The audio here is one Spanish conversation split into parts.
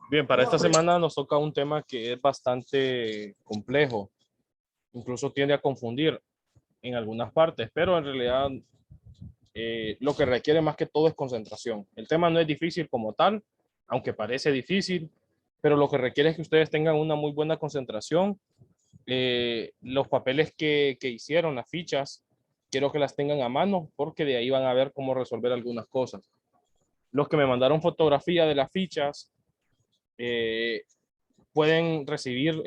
Bien, para esta semana nos toca un tema que es bastante complejo, incluso tiende a confundir en algunas partes, pero en realidad lo que requiere más que todo es concentración. El tema no es difícil como tal, aunque parece difícil, pero lo que requiere es que ustedes tengan una muy buena concentración. Los papeles que hicieron, las fichas, quiero que las tengan a mano porque de ahí van a ver cómo resolver algunas cosas. Los que me mandaron fotografía de las fichas, eh, pueden recibir,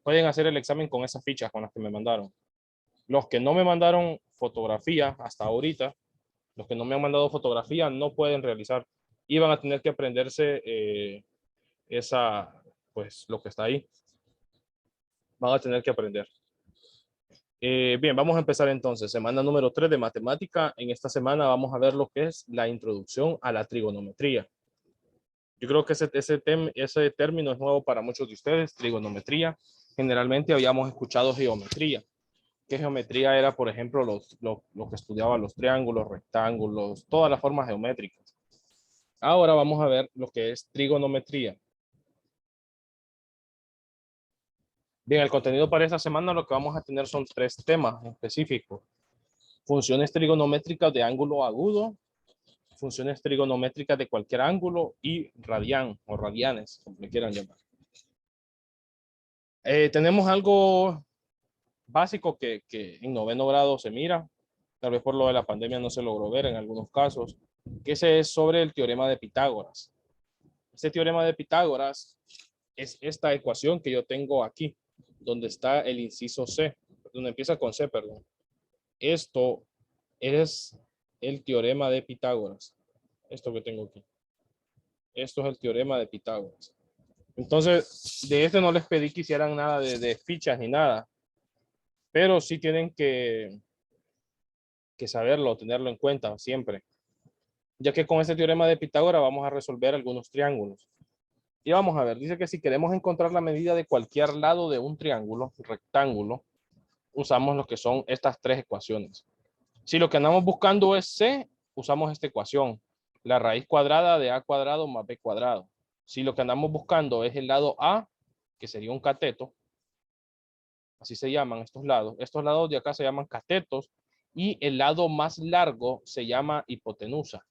pueden hacer el examen con esas fichas con las que me mandaron. Los que no me mandaron fotografía hasta ahorita, los que no me han mandado fotografía no pueden realizar y van a tener que aprenderse pues lo que está ahí. Van a tener que aprender. Bien, vamos a empezar entonces. Semana número 3 de matemática. En esta semana vamos a ver lo que es la introducción a la trigonometría. Yo creo que ese término es nuevo para muchos de ustedes, trigonometría. Generalmente habíamos escuchado geometría. ¿Qué geometría era? Por ejemplo, lo que estudiaba los triángulos, rectángulos, todas las formas geométricas. Ahora vamos a ver lo que es trigonometría. Bien, el contenido para esta semana lo que vamos a tener son 3 temas específicos. Funciones trigonométricas de ángulo agudo, funciones trigonométricas de cualquier ángulo y radián o radianes, como le quieran llamar. Tenemos algo básico que en noveno grado se mira, tal vez por lo de la pandemia no se logró ver en algunos casos, que ese es sobre el teorema de Pitágoras. Este teorema de Pitágoras es esta ecuación que yo tengo aquí, donde está el inciso C, donde empieza con C, perdón. Esto es el teorema de Pitágoras. Esto que tengo aquí. Esto es el teorema de Pitágoras. Entonces, de este no les pedí que hicieran nada de fichas ni nada, pero sí tienen que saberlo, tenerlo en cuenta siempre, ya que con este teorema de Pitágoras vamos a resolver algunos triángulos. Y vamos a ver, dice que si queremos encontrar la medida de cualquier lado de un triángulo, rectángulo, usamos lo que son estas 3 ecuaciones. Si lo que andamos buscando es C, usamos esta ecuación, la raíz cuadrada de A cuadrado más B cuadrado. Si lo que andamos buscando es el lado A, que sería un cateto, así se llaman estos lados de acá se llaman catetos, y el lado más largo se llama hipotenusa.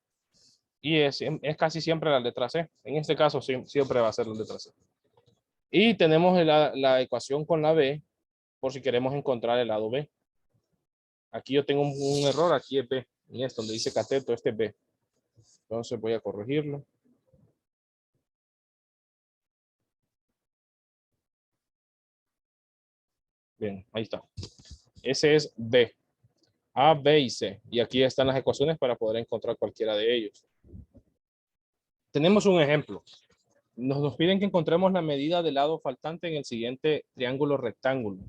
Y es casi siempre la letra C. En este caso siempre va a ser la letra C. Y tenemos la ecuación con la B, por si queremos encontrar el lado B. Aquí yo tengo un error, aquí es B. En esto donde dice cateto, este es B. Entonces voy a corregirlo. Bien, ahí está. Ese es B. A, B y C. Y aquí están las ecuaciones para poder encontrar cualquiera de ellos. Tenemos un ejemplo. Nos piden que encontremos la medida del lado faltante en el siguiente triángulo rectángulo.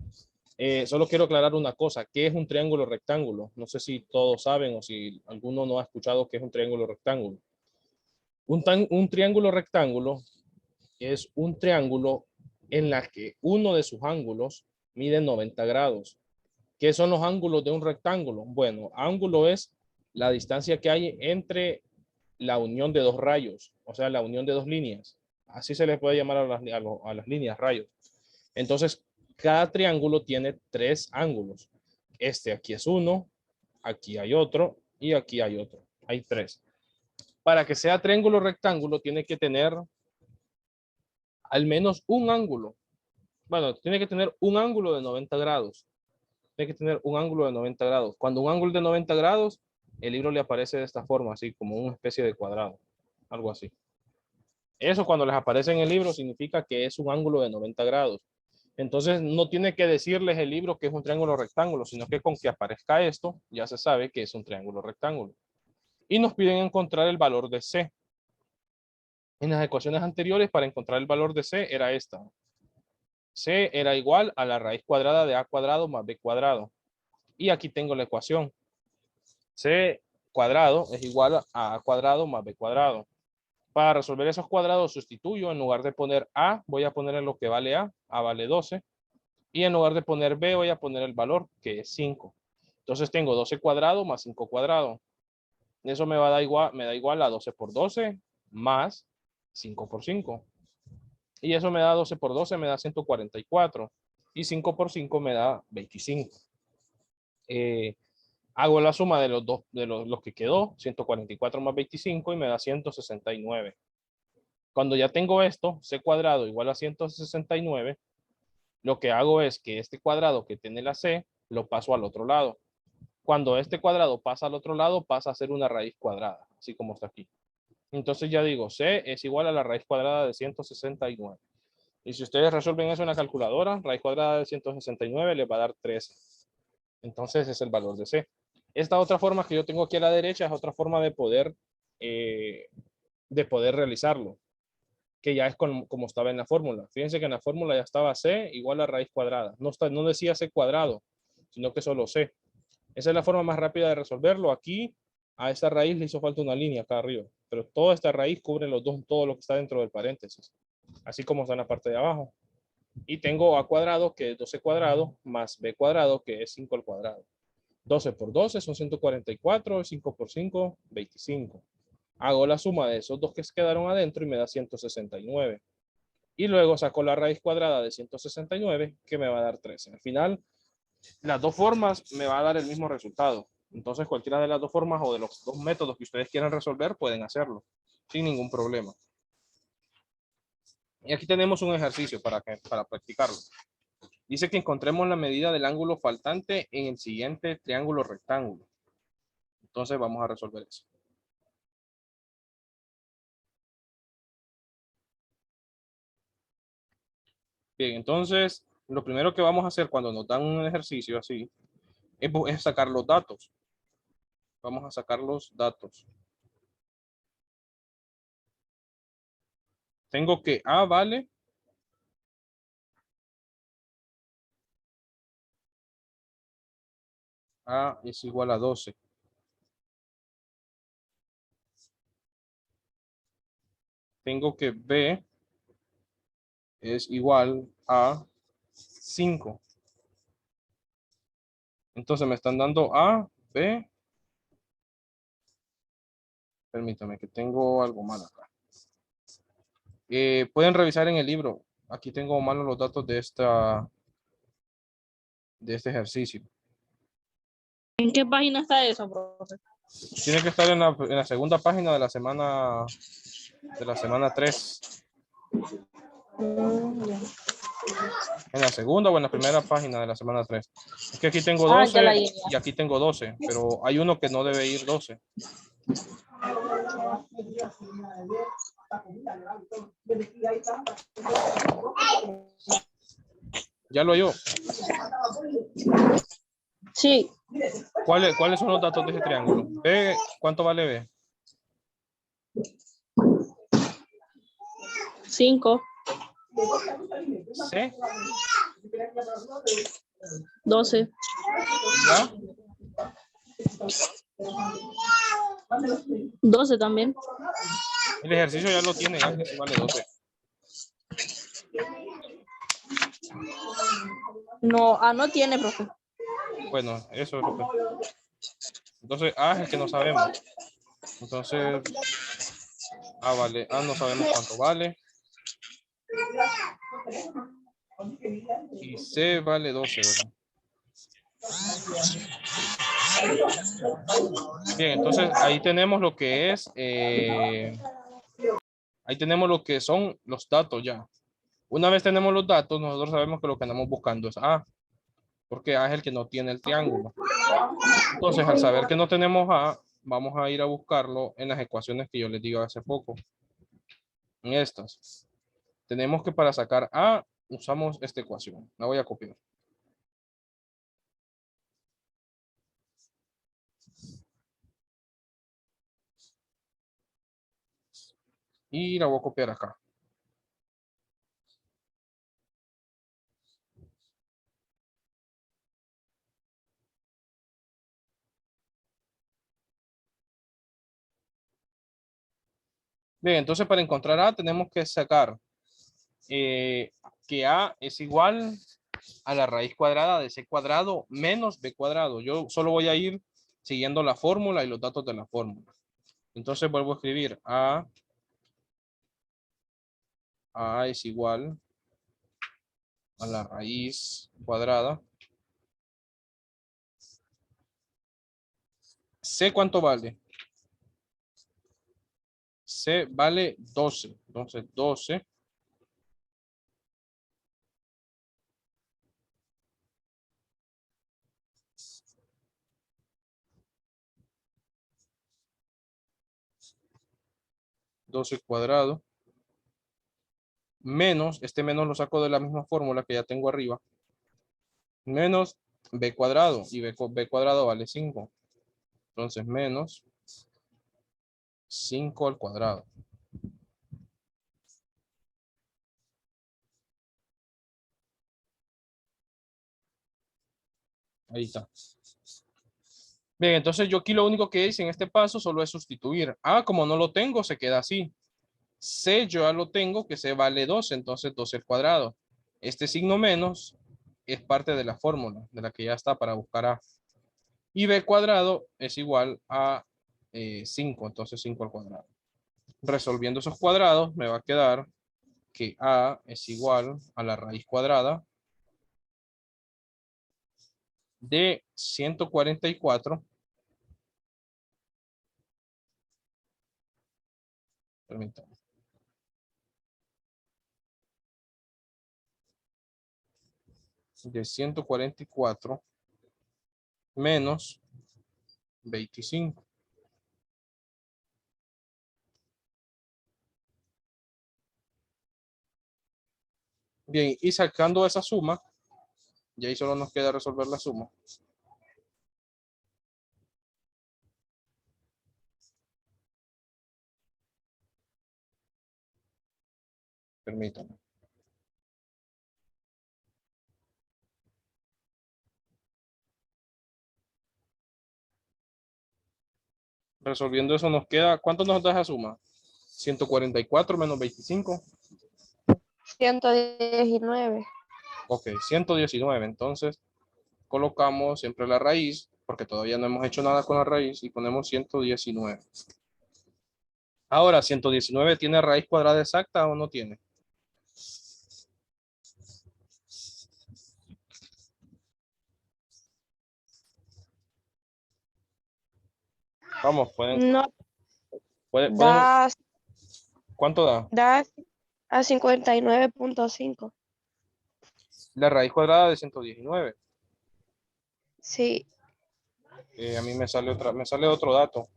Solo quiero aclarar una cosa. ¿Qué es un triángulo rectángulo? No sé si todos saben o si alguno no ha escuchado qué es un triángulo rectángulo. Un triángulo rectángulo es un triángulo en la que uno de sus ángulos mide 90 grados. ¿Qué son los ángulos de un rectángulo? Bueno, ángulo es la distancia que hay entre la unión de dos rayos, o sea, la unión de dos líneas. Así se les puede llamar a las líneas rayos. Entonces, cada triángulo tiene 3 ángulos. Este aquí es uno, aquí hay otro y aquí hay otro. Hay 3. Para que sea triángulo rectángulo, tiene que tener al menos un ángulo. Bueno, tiene que tener un ángulo de 90 grados. Tiene que tener un ángulo de 90 grados. Cuando un ángulo de 90 grados, el libro le aparece de esta forma, así como una especie de cuadrado. Algo así. Eso cuando les aparece en el libro significa que es un ángulo de 90 grados. Entonces no tiene que decirles el libro que es un triángulo rectángulo, sino que con que aparezca esto ya se sabe que es un triángulo rectángulo. Y nos piden encontrar el valor de C. En las ecuaciones anteriores para encontrar el valor de C era esta. C era igual a la raíz cuadrada de A cuadrado más B cuadrado. Y aquí tengo la ecuación. C cuadrado es igual a cuadrado más B cuadrado. Para resolver esos cuadrados sustituyo, en lugar de poner A, voy a poner en lo que vale A vale 12, y en lugar de poner B voy a poner el valor que es 5. Entonces tengo 12 cuadrado más 5 cuadrado. Eso me da igual a 12 por 12 más 5 por 5. Y eso me da 12 por 12, me da 144. Y 5 por 5 me da 25. Hago la suma de los dos, de los que quedó, 144 más 25 y me da 169. Cuando ya tengo esto, c cuadrado igual a 169, lo que hago es que este cuadrado que tiene la c, lo paso al otro lado. Cuando este cuadrado pasa al otro lado, pasa a ser una raíz cuadrada, así como está aquí. Entonces ya digo, c es igual a la raíz cuadrada de 169. Y si ustedes resuelven eso en la calculadora, raíz cuadrada de 169 les va a dar 13. Entonces ese es el valor de c. Esta otra forma que yo tengo aquí a la derecha es otra forma de poder realizarlo, que ya es como estaba en la fórmula. Fíjense que en la fórmula ya estaba c igual a raíz cuadrada. No decía c cuadrado, sino que solo c. Esa es la forma más rápida de resolverlo. Aquí a esta raíz le hizo falta una línea acá arriba, pero toda esta raíz cubre todo lo que está dentro del paréntesis, así como está en la parte de abajo. Y tengo a cuadrado, que es 12 cuadrado, más b cuadrado, que es 5 al cuadrado. 12 por 12 son 144, 5 por 5, 25. Hago la suma de esos dos que se quedaron adentro y me da 169. Y luego saco la raíz cuadrada de 169, que me va a dar 13. Al final, las dos formas me va a dar el mismo resultado. Entonces, cualquiera de las dos formas o de los dos métodos que ustedes quieran resolver, pueden hacerlo sin ningún problema. Y aquí tenemos un ejercicio para practicarlo. Dice que encontremos la medida del ángulo faltante en el siguiente triángulo rectángulo. Entonces, vamos a resolver eso. Bien, entonces, lo primero que vamos a hacer cuando nos dan un ejercicio así, es sacar los datos. Vamos a sacar los datos. Tengo que A vale A es igual a 12. Tengo que B es igual a 5. Entonces me están dando A, B. Permítame que tengo algo mal acá. Pueden revisar en el libro. Aquí tengo malos los datos de este ejercicio. ¿En qué página está eso, profe? Tiene que estar en la segunda página de la semana 3. En la segunda o en la primera página de la semana 3. Es que aquí tengo 12 ya la vi. y aquí tengo 12, pero hay uno que no debe ir 12. ¿Ya lo oyó? Sí. ¿Cuáles son los datos de ese triángulo? B, ¿cuánto vale B? 5. C. 12. ¿Ya? 12 también. El ejercicio ya lo tiene, ya que sí vale 12. No, no tiene, profe. Bueno, eso es lo que... Entonces, A es el que no sabemos. Entonces, A vale, A no sabemos cuánto vale. Y C vale 12, ¿verdad? Bien, entonces ahí tenemos lo que es, ahí tenemos lo que son los datos ya. Una vez tenemos los datos, nosotros sabemos que lo que andamos buscando es A, porque A es el que no tiene el triángulo. Entonces, al saber que no tenemos A, vamos a ir a buscarlo en las ecuaciones que yo les digo hace poco. En estas. Tenemos que para sacar A, usamos esta ecuación. La voy a copiar. Y la voy a copiar acá. Bien, entonces para encontrar A tenemos que sacar que A es igual a la raíz cuadrada de C cuadrado menos B cuadrado. Yo solo voy a ir siguiendo la fórmula y los datos de la fórmula. Entonces vuelvo a escribir A A es igual a la raíz cuadrada. C, ¿cuánto vale? C vale 12. Entonces, 12 12 cuadrado menos, este menos lo saco de la misma fórmula que ya tengo arriba, menos b cuadrado, y b cuadrado vale 5. Entonces, menos 5 al cuadrado. Ahí está. Bien, entonces yo aquí lo único que hice en este paso solo es sustituir. A, como no lo tengo, se queda así. C yo ya lo tengo, que C vale 12, entonces 12 al cuadrado. Este signo menos es parte de la fórmula, de la que ya está para buscar A. Y B cuadrado es igual a 5, entonces 5 al cuadrado. Resolviendo esos cuadrados, me va a quedar que A es igual a la raíz cuadrada de 144. Permítame. De 144 menos 25. Bien, y sacando esa suma, y ahí solo nos queda resolver la suma. Permítame. Resolviendo eso nos queda, ¿cuánto nos da esa suma? 144 menos 25. 119. Ok, 119. Entonces, colocamos siempre la raíz, porque todavía no hemos hecho nada con la raíz, y ponemos 119. Ahora, 119 ¿tiene raíz cuadrada exacta o no tiene? Vamos, No, pueden, da, ¿cuánto da? da a 59.5. La raíz cuadrada de 119. Sí. A mí me sale otro dato.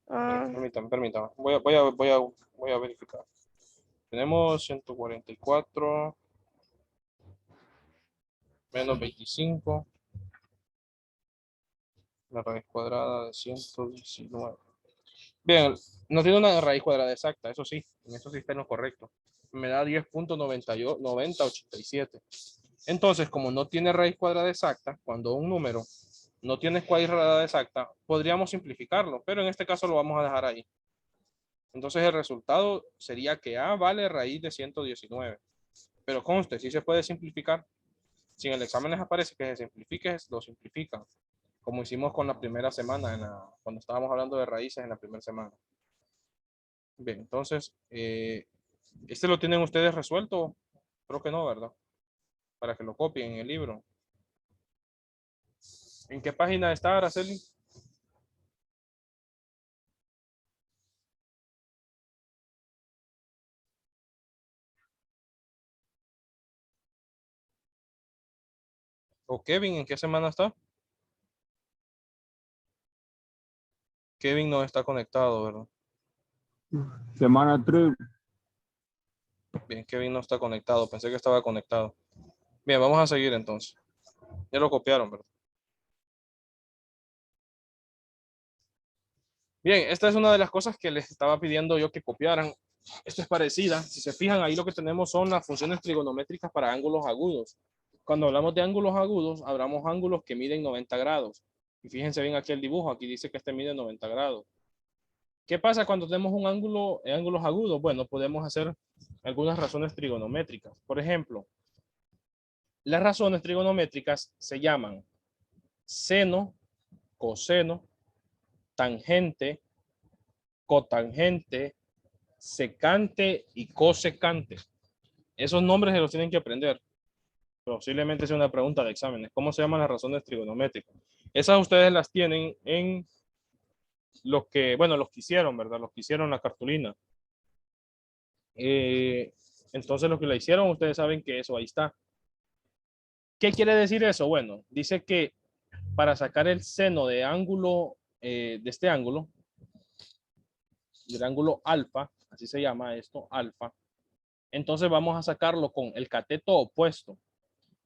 Ah, Permítame. Voy a verificar. Tenemos 144 menos 25. La raíz cuadrada de 119. Bien, no tiene una raíz cuadrada exacta, eso sí, en eso sí está en lo correcto. Me da 10.9087. Entonces, como no tiene raíz cuadrada exacta, cuando un número no tiene raíz cuadrada exacta, podríamos simplificarlo, pero en este caso lo vamos a dejar ahí. Entonces, el resultado sería que A vale raíz de 119. Pero conste, sí se puede simplificar. Si en el examen les aparece que se simplifique, lo simplifican. Como hicimos con la primera semana, cuando estábamos hablando de raíces en la primera semana. Bien, entonces, ¿este lo tienen ustedes resuelto? Creo que no, ¿verdad? Para que lo copien en el libro. ¿En qué página está, Araceli? ¿O Kevin, en qué semana está? Kevin no está conectado, ¿verdad? Semana 3. Bien, Kevin no está conectado. Pensé que estaba conectado. Bien, vamos a seguir entonces. Ya lo copiaron, ¿verdad? Bien, esta es una de las cosas que les estaba pidiendo yo que copiaran. Esta es parecida. Si se fijan, ahí lo que tenemos son las funciones trigonométricas para ángulos agudos. Cuando hablamos de ángulos agudos, hablamos ángulos que miden 90 grados. Y fíjense bien aquí el dibujo. Aquí dice que este mide 90 grados. ¿Qué pasa cuando tenemos un ángulo en ángulos agudos? Bueno, podemos hacer algunas razones trigonométricas. Por ejemplo, las razones trigonométricas se llaman seno, coseno, tangente, cotangente, secante y cosecante. Esos nombres se los tienen que aprender. Posiblemente sea una pregunta de exámenes. ¿Cómo se llaman las razones trigonométricas? Esas ustedes las tienen en los que, bueno, los que hicieron, ¿verdad? Los que hicieron la cartulina. Entonces, los que la hicieron, ustedes saben que eso ahí está. ¿Qué quiere decir eso? Bueno, dice que para sacar el seno de ángulo, de este ángulo, del ángulo alfa, así se llama esto, alfa, entonces vamos a sacarlo con el cateto opuesto.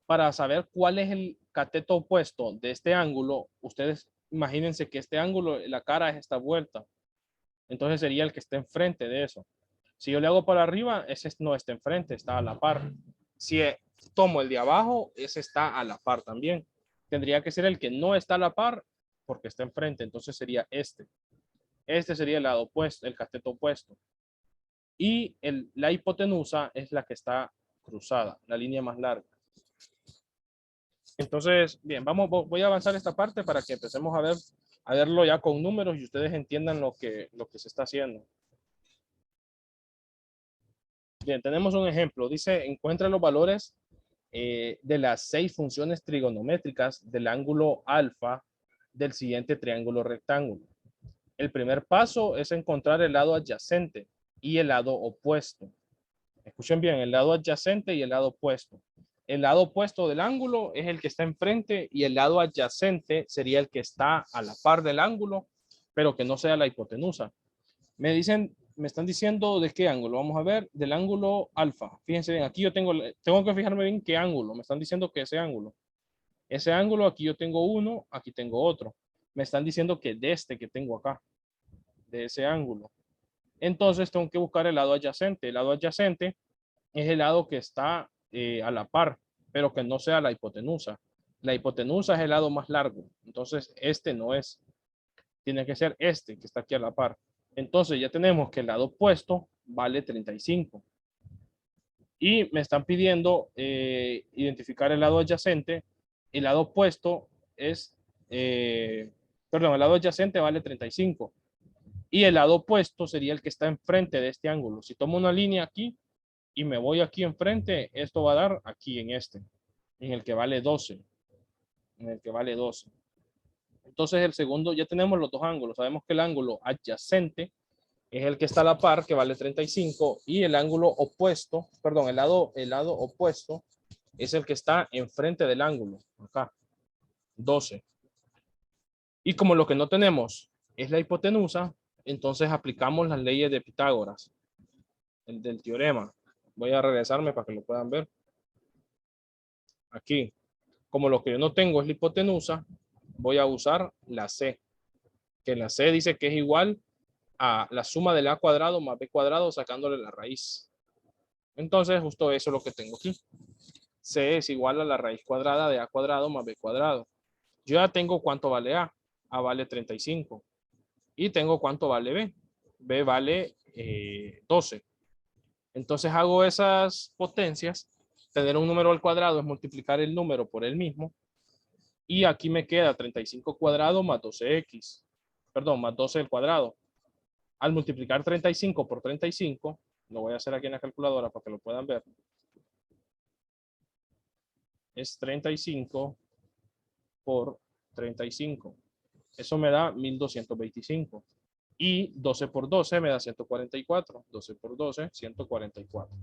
Para saber cuál es el cateto opuesto de este ángulo, ustedes imagínense que este ángulo, la cara es esta vuelta. Entonces sería el que esté enfrente de eso. Si yo le hago para arriba, ese no está enfrente, está a la par. Si tomo el de abajo, ese está a la par también. Tendría que ser el que no está a la par porque está enfrente. Entonces sería este. Este sería el lado opuesto, el cateto opuesto. Y la hipotenusa es la que está cruzada, la línea más larga. Entonces, bien, voy a avanzar esta parte para que empecemos a verlo ya con números y ustedes entiendan lo que se está haciendo. Bien, tenemos un ejemplo. Dice, encuentra los valores de las 6 funciones trigonométricas del ángulo alfa del siguiente triángulo rectángulo. El primer paso es encontrar el lado adyacente y el lado opuesto. Escuchen bien, el lado adyacente y el lado opuesto. El lado opuesto del ángulo es el que está enfrente y el lado adyacente sería el que está a la par del ángulo, pero que no sea la hipotenusa. Me están diciendo de qué ángulo. Vamos a ver, del ángulo alfa. Fíjense bien, aquí yo tengo que fijarme bien qué ángulo. Me están diciendo que ese ángulo. Ese ángulo, aquí yo tengo uno, aquí tengo otro. Me están diciendo que de este que tengo acá, de ese ángulo. Entonces tengo que buscar el lado adyacente. El lado adyacente es el lado que está a la par, pero que no sea la hipotenusa. La hipotenusa es el lado más largo. Entonces, este no es. Tiene que ser este que está aquí a la par. Entonces, ya tenemos que el lado opuesto vale 35. Y me están pidiendo identificar el lado adyacente. El lado opuesto es, perdón, el lado adyacente vale 35. Y el lado opuesto sería el que está enfrente de este ángulo. Si tomo una línea aquí, y me voy aquí enfrente, esto va a dar aquí en este, en el que vale 12. En el que vale 12. Entonces el segundo, ya tenemos los dos ángulos. Sabemos que el ángulo adyacente es el que está a la par, que vale 35, y el ángulo opuesto, perdón, el lado opuesto es el que está enfrente del ángulo, acá, 12. Y como lo que no tenemos es la hipotenusa, entonces aplicamos las leyes de Pitágoras, el del teorema. Voy a regresarme para que lo puedan ver. Aquí, como lo que yo no tengo es la hipotenusa, voy a usar la C. Que la C dice que es igual a la suma del A cuadrado más B cuadrado sacándole la raíz. Entonces, justo eso es lo que tengo aquí. C es igual a la raíz cuadrada de A cuadrado más B cuadrado. Yo ya tengo cuánto vale A. A vale 35. Y tengo cuánto vale B. B vale 12. Entonces hago esas potencias. Tener un número al cuadrado es multiplicar el número por el mismo. Y aquí me queda 35 cuadrado más 12x. Perdón, más 12 al cuadrado. Al multiplicar 35 por 35, lo voy a hacer aquí en la calculadora para que lo puedan ver. Es 35 por 35. Eso me da 1225. Y 12 por 12 me da 144. 12 por 12, 144.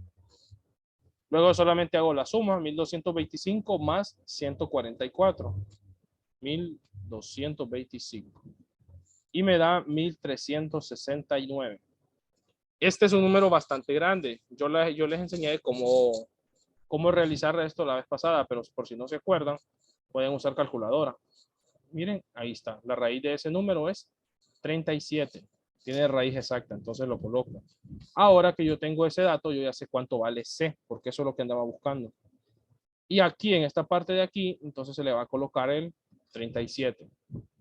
Luego solamente hago la suma, 1225 más 144. 1225. Y me da 1369. Este es un número bastante grande. Yo les enseñé cómo realizar esto la vez pasada, pero por si no se acuerdan, pueden usar calculadora. Miren, ahí está. La raíz de ese número es 37. Tiene raíz exacta, entonces lo coloco. Ahora que yo tengo ese dato, yo ya sé cuánto vale C, porque eso es lo que andaba buscando. Y aquí, en esta parte de aquí, entonces se le va a colocar el 37.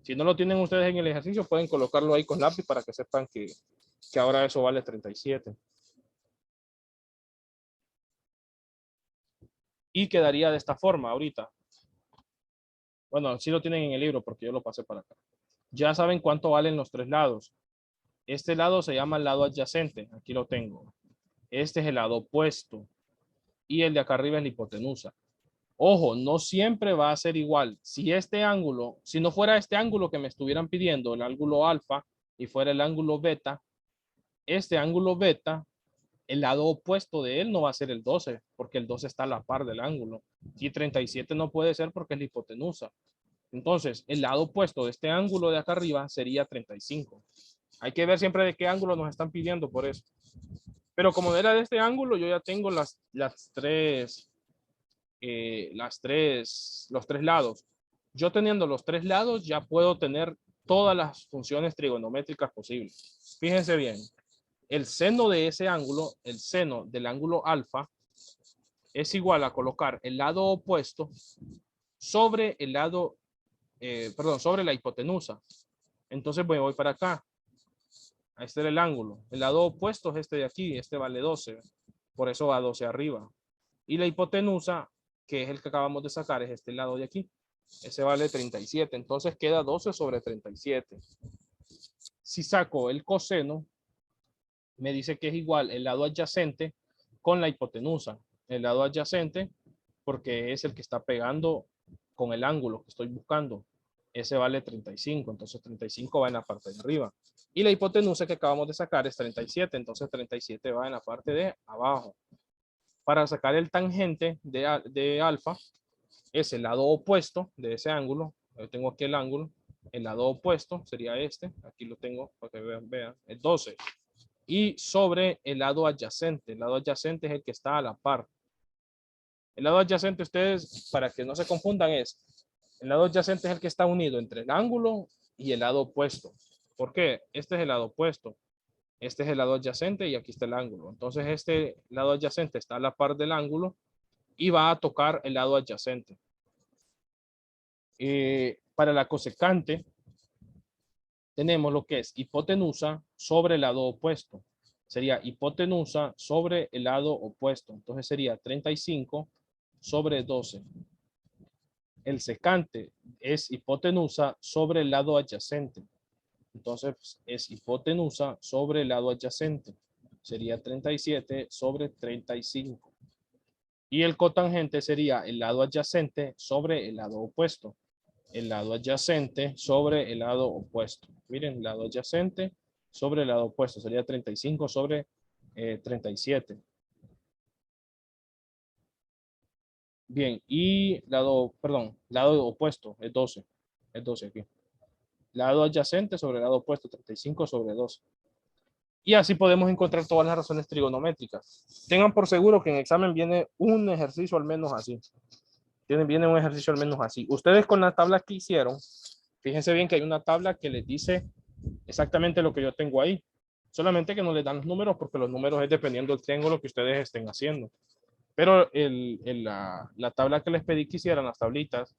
Si no lo tienen ustedes en el ejercicio, pueden colocarlo ahí con lápiz para que sepan que ahora eso vale 37. Y quedaría de esta forma ahorita. Bueno, sí lo tienen en el libro porque yo lo pasé para acá. Ya saben cuánto valen los tres lados. Este lado se llama el lado adyacente. Aquí lo tengo. Este es el lado opuesto. Y el de acá arriba es la hipotenusa. Ojo, no siempre va a ser igual. Si este ángulo, si no fuera este ángulo que me estuvieran pidiendo, el ángulo alfa, y fuera el ángulo beta, este ángulo beta, el lado opuesto de él no va a ser el 12, porque el 12 está a la par del ángulo. Y 37 no puede ser porque es la hipotenusa. Entonces, el lado opuesto de este ángulo de acá arriba sería 35. Hay que ver siempre de qué ángulo nos están pidiendo por eso. Pero como era de este ángulo, yo ya tengo los tres lados. Yo teniendo los tres lados, ya puedo tener todas las funciones trigonométricas posibles. Fíjense bien, el seno de ese ángulo, el seno del ángulo alfa, es igual a colocar el lado opuesto sobre el lado, sobre la hipotenusa. Entonces voy para acá. Este era el ángulo. El lado opuesto es este de aquí. Este vale 12. Por eso va 12 arriba. Y la hipotenusa, que es el que acabamos de sacar, es este lado de aquí. Ese vale 37. Entonces queda 12 sobre 37. Si saco el coseno, me dice que es igual el lado adyacente con la hipotenusa. El lado adyacente, porque es el que está pegando con el ángulo que estoy buscando. Ese vale 35. Entonces 35 va en la parte de arriba. Y la hipotenusa que acabamos de sacar es 37. Entonces 37 va en la parte de abajo. Para sacar el tangente de alfa, es el lado opuesto de ese ángulo. Yo tengo aquí el ángulo. El lado opuesto sería este. Aquí lo tengo para que vean. Es 12. Y sobre el lado adyacente. El lado adyacente es el que está a la par. El lado adyacente, ustedes, para que no se confundan, el lado adyacente es el que está unido entre el ángulo y el lado opuesto. ¿Por qué? Este es el lado opuesto. Este es el lado adyacente y aquí está el ángulo. Entonces este lado adyacente está a la par del ángulo y va a tocar el lado adyacente. Para la cosecante tenemos lo que es hipotenusa sobre el lado opuesto. Sería hipotenusa sobre el lado opuesto. Entonces sería 35 sobre 12. El secante es hipotenusa sobre el lado adyacente. Entonces es hipotenusa sobre el lado adyacente. Sería 37 sobre 35. Y el cotangente sería el lado adyacente sobre el lado opuesto. El lado adyacente sobre el lado opuesto. Miren, el lado adyacente sobre el lado opuesto. Sería 35 sobre 37. Bien, y lado opuesto es 12. Es 12 aquí. Lado adyacente sobre el lado opuesto, 35 sobre 12. Y así podemos encontrar todas las razones trigonométricas. Tengan por seguro que en examen viene un ejercicio al menos así. Viene un ejercicio al menos así. Ustedes con la tabla que hicieron, fíjense bien que hay una tabla que les dice exactamente lo que yo tengo ahí. Solamente que no les dan los números porque los números es dependiendo del triángulo que ustedes estén haciendo. Pero la tabla que les pedí que hicieran, las tablitas,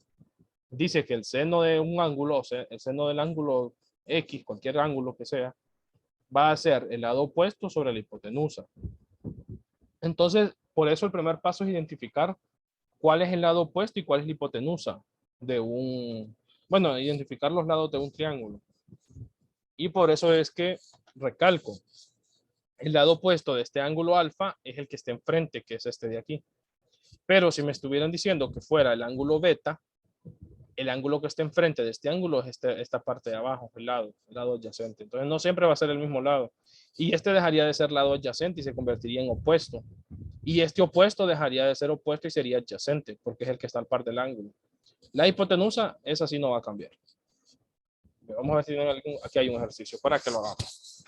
dice que el seno de un ángulo, o sea, el seno del ángulo X, cualquier ángulo que sea, va a ser el lado opuesto sobre la hipotenusa. Entonces, por eso el primer paso es identificar cuál es el lado opuesto y cuál es la hipotenusa identificar los lados de un triángulo. Y por eso es que recalco, el lado opuesto de este ángulo alfa es el que está enfrente, que es este de aquí. Pero si me estuvieran diciendo que fuera el ángulo beta, el ángulo que está enfrente de este ángulo es esta parte de abajo, el lado adyacente. Entonces no siempre va a ser el mismo lado. Y este dejaría de ser lado adyacente y se convertiría en opuesto. Y este opuesto dejaría de ser opuesto y sería adyacente, porque es el que está al par del ángulo. La hipotenusa, esa sí no va a cambiar. Vamos a ver si aquí hay un ejercicio para que lo hagamos.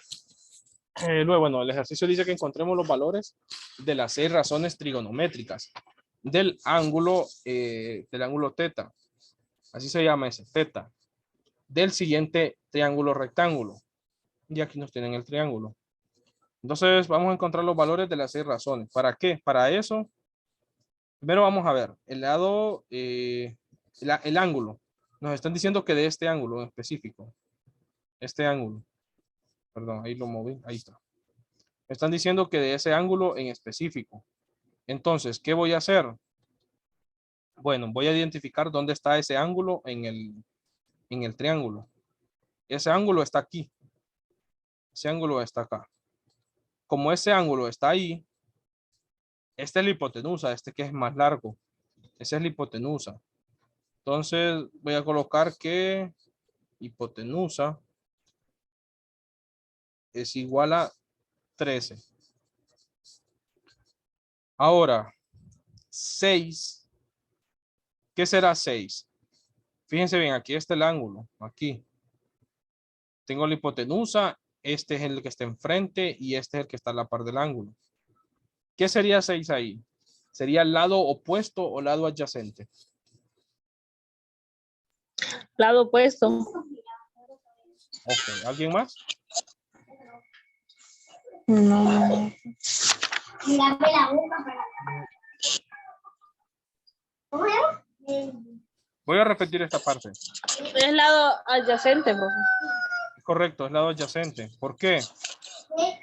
Luego, bueno, el ejercicio dice que encontremos los valores de las 6 razones trigonométricas del ángulo teta. Así se llama ese, teta. Del siguiente triángulo rectángulo. Y aquí nos tienen el triángulo. Entonces, vamos a encontrar los valores de las 6 razones. ¿Para qué? Para eso, primero vamos a ver el lado, el ángulo. Nos están diciendo que de este ángulo en específico. Este ángulo. Perdón, ahí lo moví. Ahí está. Me están diciendo que de ese ángulo en específico. Entonces, ¿qué voy a hacer? Bueno, voy a identificar dónde está ese ángulo en el triángulo. Ese ángulo está aquí. Ese ángulo está acá. Como ese ángulo está ahí, esta es la hipotenusa, este que es más largo. Esa es la hipotenusa. Entonces voy a colocar que hipotenusa es igual a 13. Ahora, 6. ¿Qué será 6? Fíjense bien, aquí está el ángulo. Aquí. Tengo la hipotenusa. Este es el que está enfrente y este es el que está a la par del ángulo. ¿Qué sería 6 ahí? ¿Sería el lado opuesto o lado adyacente? Lado opuesto. Ok, ¿alguien más? No. Voy a repetir esta parte. Es lado adyacente, profe. Correcto, es lado adyacente. ¿Por qué?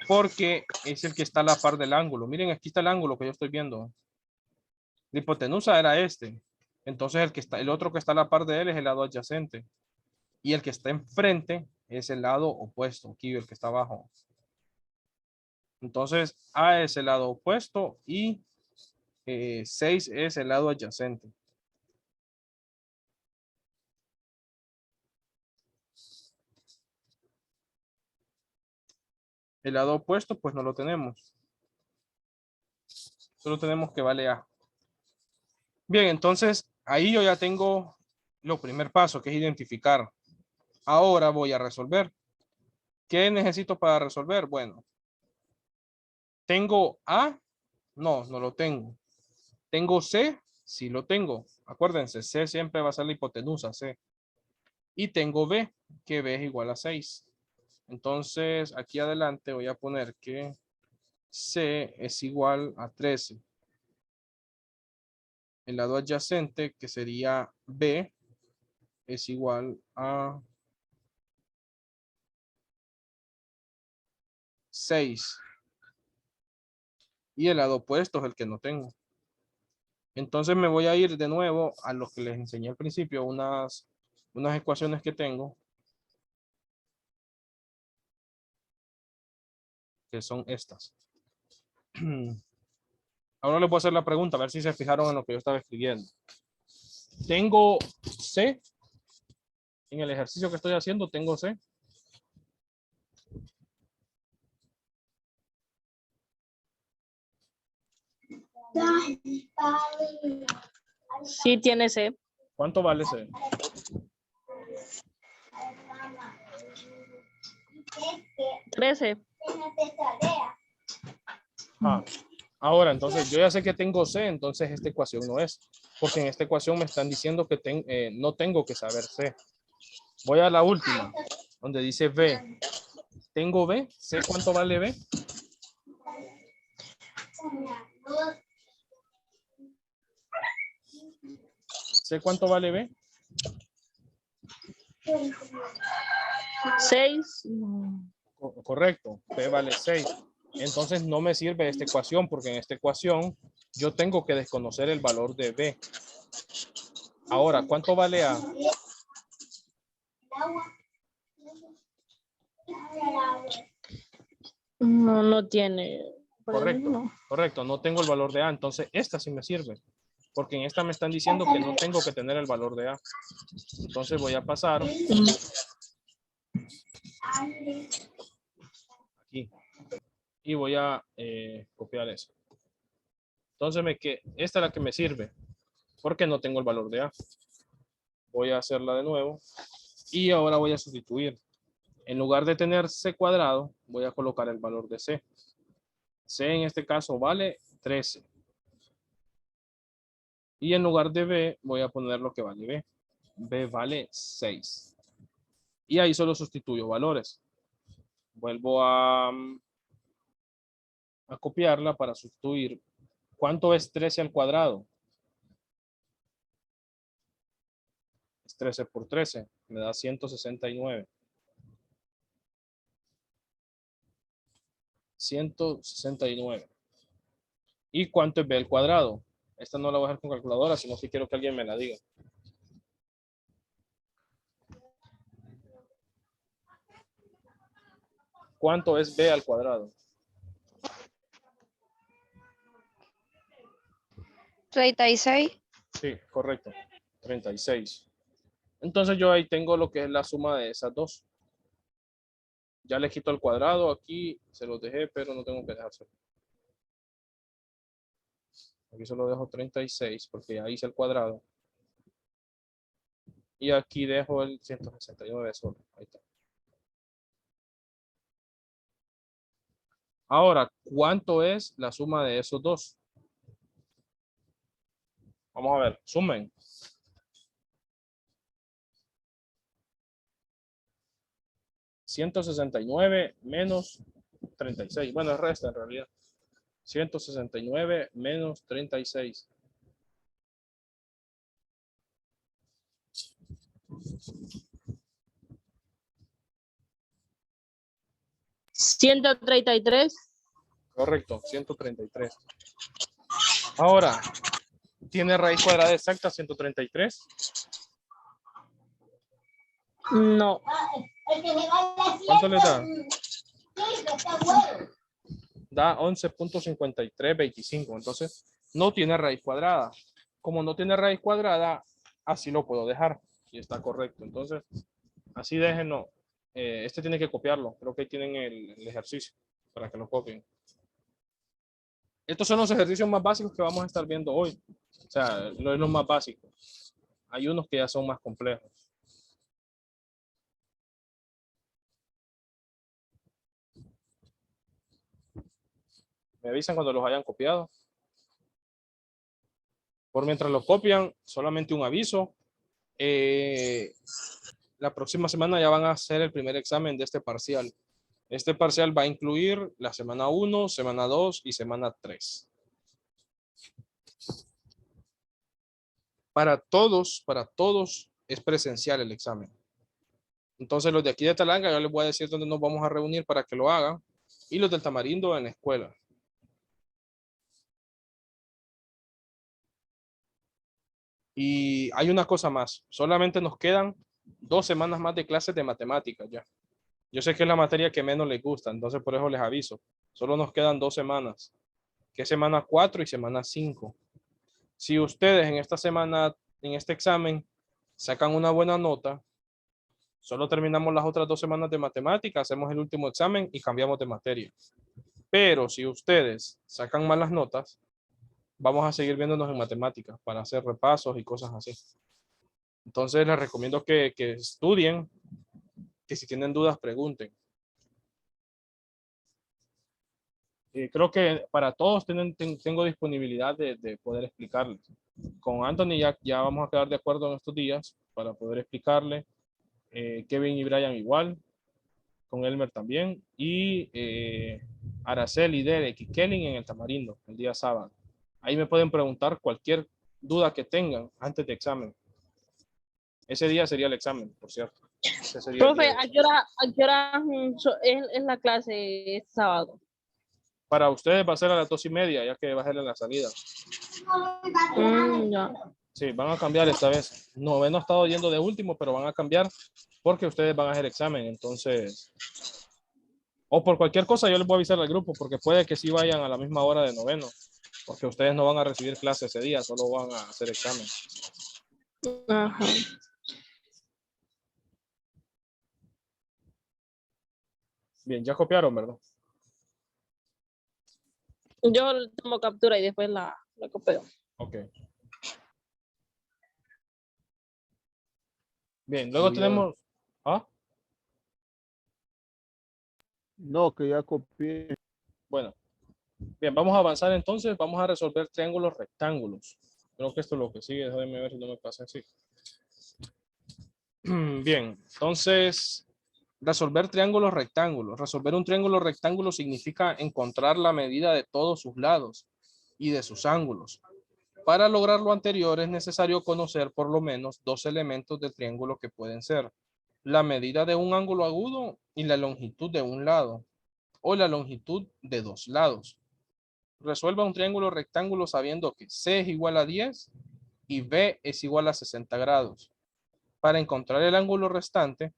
Porque es el que está a la par del ángulo. Miren, aquí está el ángulo que yo estoy viendo. La hipotenusa era este. Entonces el otro que está a la par de él es el lado adyacente. Y el que está enfrente es el lado opuesto, aquí el que está abajo. Entonces A es el lado opuesto y 6 es el lado adyacente. El lado opuesto pues no lo tenemos. Solo tenemos que vale A. Bien, entonces ahí yo ya tengo lo primer paso, que es identificar. Ahora voy a resolver. ¿Qué necesito para resolver? Bueno, ¿tengo A? No, no lo tengo. ¿Tengo C? Sí lo tengo. Acuérdense, C siempre va a ser la hipotenusa, C. Y tengo B, que B es igual a 6. Entonces, aquí adelante voy a poner que C es igual a 13. El lado adyacente, que sería B, es igual a 6. Y el lado opuesto es el que no tengo. Entonces me voy a ir de nuevo a lo que les enseñé al principio, unas ecuaciones que tengo, que son estas. Ahora les voy a hacer la pregunta, a ver si se fijaron en lo que yo estaba escribiendo. Tengo C. En el ejercicio que estoy haciendo tengo C. Sí tiene C. ¿Cuánto vale C? Trece. Ah, ahora, entonces yo ya sé que tengo C, entonces esta ecuación no es. Porque en esta ecuación me están diciendo que no tengo que saber C. Voy a la última, donde dice B. ¿Tengo B? ¿Sé cuánto vale B? ¿Sé cuánto vale B? 6. Correcto, B vale 6. Entonces no me sirve esta ecuación porque en esta ecuación yo tengo que desconocer el valor de B. Ahora, ¿cuánto vale A? No, no tiene. Correcto, correcto, no tengo el valor de A, entonces esta sí me sirve. Porque en esta me están diciendo que no tengo que tener el valor de A. Entonces voy a pasar aquí y voy a copiar eso. Entonces esta es la que me sirve porque no tengo el valor de A. Voy a hacerla de nuevo y ahora voy a sustituir. En lugar de tener C cuadrado, voy a colocar el valor de C. C en este caso vale 13. Y en lugar de B, voy a poner lo que vale B. B vale 6. Y ahí solo sustituyo valores. Vuelvo a copiarla para sustituir. ¿Cuánto es 13 al cuadrado? Es 13 por 13. Me da 169. 169. ¿Y cuánto es B al cuadrado? Esta no la voy a dejar con calculadora, sino que quiero que alguien me la diga. ¿Cuánto es b al cuadrado? 36. Sí, correcto. 36. Entonces yo ahí tengo lo que es la suma de esas dos. Ya le quito el cuadrado aquí, se los dejé, pero no tengo que dejárselo. Aquí solo dejo 36 porque ya hice el cuadrado. Y aquí dejo el 169 solo. Ahí está. Ahora, ¿cuánto es la suma de esos dos? Vamos a ver, sumen. 169 menos 36. Bueno, es resta en realidad. 169 menos 36. 133. Correcto, 133. Ahora, ¿tiene raíz cuadrada exacta 133? No. ¿Cuánto le da? Da 11.5325. Entonces, no tiene raíz cuadrada. Como no tiene raíz cuadrada, así lo puedo dejar. Y está correcto. Entonces, así déjenlo. Este tiene que copiarlo. Creo que ahí tienen el ejercicio para que lo copien. Estos son los ejercicios más básicos que vamos a estar viendo hoy. O sea, no es lo más básico. Hay unos que ya son más complejos. Me avisan cuando los hayan copiado. Por mientras lo copian, solamente un aviso. La próxima semana ya van a hacer el primer examen de este parcial. Este parcial va a incluir la semana 1, semana 2 y semana 3. Para todos es presencial el examen. Entonces los de aquí de Talanga, yo les voy a decir dónde nos vamos a reunir para que lo hagan. Y los del Tamarindo en la escuela. Y hay una cosa más. Solamente nos quedan 2 semanas más de clases de matemáticas ya. Yo sé que es la materia que menos les gusta, entonces por eso les aviso. Solo nos quedan 2 semanas, que es semana 4 y semana 5. Si ustedes en esta semana, en este examen, sacan una buena nota, solo terminamos las otras 2 semanas de matemática, hacemos el último examen y cambiamos de materia. Pero si ustedes sacan malas notas, vamos a seguir viéndonos en matemáticas para hacer repasos y cosas así. Entonces les recomiendo que estudien, que si tienen dudas pregunten. Creo que para todos tengo disponibilidad de poder explicarles. Con Anthony ya vamos a quedar de acuerdo en estos días para poder explicarle. Kevin y Brian igual. Con Elmer también. Y Araceli, Derek y Kelly en el Tamarindo el día sábado. Ahí me pueden preguntar cualquier duda que tengan antes de examen. Ese día sería el examen, por cierto. Ese sería el Profe, día de ¿a qué hora es la clase este sábado? Para ustedes va a ser a las 2:30, ya que va a ser en la salida. Ya. Sí, van a cambiar esta vez. Noveno ha estado yendo de último, pero van a cambiar porque ustedes van a hacer examen. Entonces, o por cualquier cosa, yo les voy a avisar al grupo, porque puede que sí vayan a la misma hora de noveno, porque ustedes no van a recibir clase ese día, solo van a hacer examen. Ajá. Bien, ya copiaron, ¿verdad? Yo tomo captura y después la copio. Ok. Bien, luego tenemos... ¿Ah? No, que ya copié. Bueno. Bien, vamos a avanzar entonces. Vamos a resolver triángulos rectángulos. Creo que esto es lo que sigue. Déjenme ver si no me pasa así. Bien, entonces, resolver triángulos rectángulos. Resolver un triángulo rectángulo significa encontrar la medida de todos sus lados y de sus ángulos. Para lograr lo anterior es necesario conocer por lo menos 2 elementos del triángulo que pueden ser la medida de un ángulo agudo y la longitud de un lado o la longitud de 2 lados. Resuelva un triángulo rectángulo sabiendo que C es igual a 10 y B es igual a 60 grados. Para encontrar el ángulo restante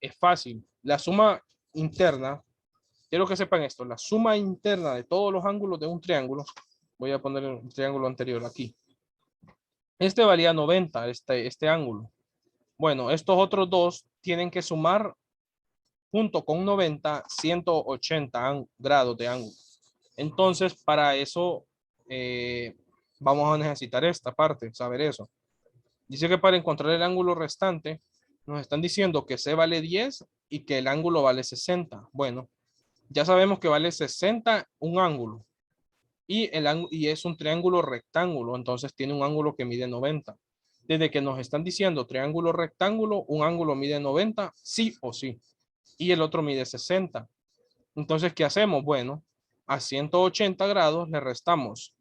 es fácil. La suma interna, quiero que sepan esto, la suma interna de todos los ángulos de un triángulo, voy a poner el triángulo anterior aquí. Este valía 90, este ángulo. Bueno, estos otros dos tienen que sumar junto con 90, 180 grados de ángulo. Entonces, para eso vamos a necesitar esta parte, saber eso. Dice que para encontrar el ángulo restante, nos están diciendo que C vale 10 y que el ángulo vale 60. Bueno, ya sabemos que vale 60 un ángulo. Y es un triángulo rectángulo, entonces tiene un ángulo que mide 90. Desde que nos están diciendo triángulo rectángulo, un ángulo mide 90, sí o sí. Y el otro mide 60. Entonces, ¿qué hacemos? Bueno, a 180 grados le restamos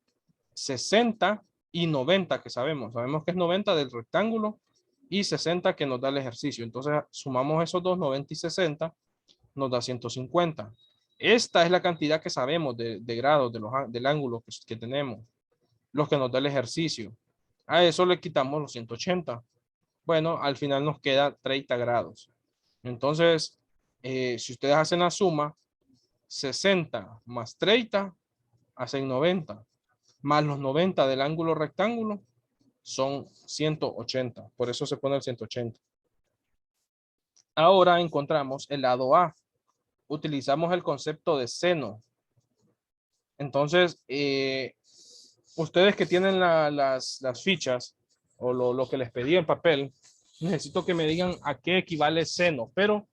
60 y 90 que sabemos. Sabemos que es 90 del rectángulo y 60 que nos da el ejercicio. Entonces, sumamos esos dos, 90 y 60, nos da 150. Esta es la cantidad que sabemos de grados del ángulo que tenemos, los que nos da el ejercicio. A eso le quitamos los 180. Bueno, al final nos queda 30 grados. Entonces, si ustedes hacen la suma, 60 más 30 hacen 90, más los 90 del ángulo rectángulo son 180. Por eso se pone el 180. Ahora encontramos el lado A. Utilizamos el concepto de seno. Entonces, ustedes que tienen las fichas o lo que les pedí en papel, necesito que me digan a qué equivale seno, pero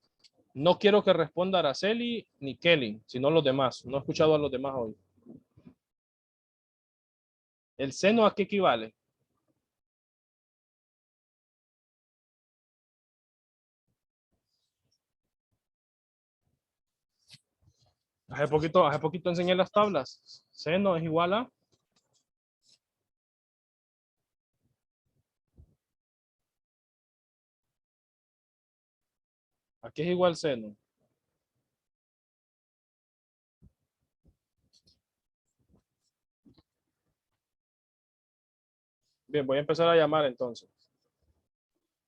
no quiero que responda Araceli ni Kelly, sino los demás. No he escuchado a los demás hoy. ¿El seno a qué equivale? Hace poquito enseñé las tablas. Seno es igual a... ¿A qué es igual seno? Bien, voy a empezar a llamar entonces.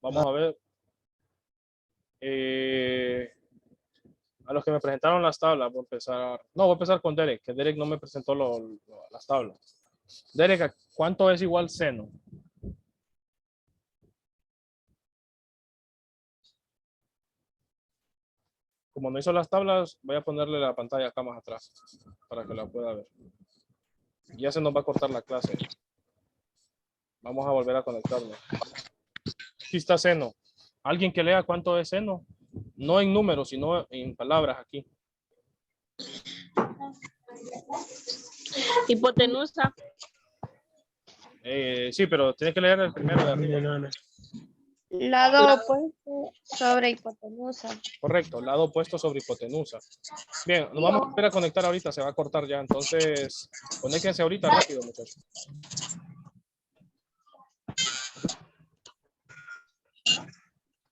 Vamos a ver. A los que me presentaron las tablas, voy a empezar. No, voy a empezar con Derek, que Derek no me presentó las tablas. Derek, ¿cuánto es igual seno? Como no hizo las tablas, voy a ponerle la pantalla acá más atrás para que la pueda ver. Ya se nos va a cortar la clase. Vamos a volver a conectarnos. Aquí está seno. ¿Alguien que lea cuánto es seno? No en números, sino en palabras aquí. Hipotenusa. Sí, pero tienes que leer el primero de arriba. Lado opuesto sobre hipotenusa. Correcto, lado opuesto sobre hipotenusa. Bien, nos vamos a volver a conectar ahorita, se va a cortar ya. Entonces, conéctense ahorita rápido, muchachos.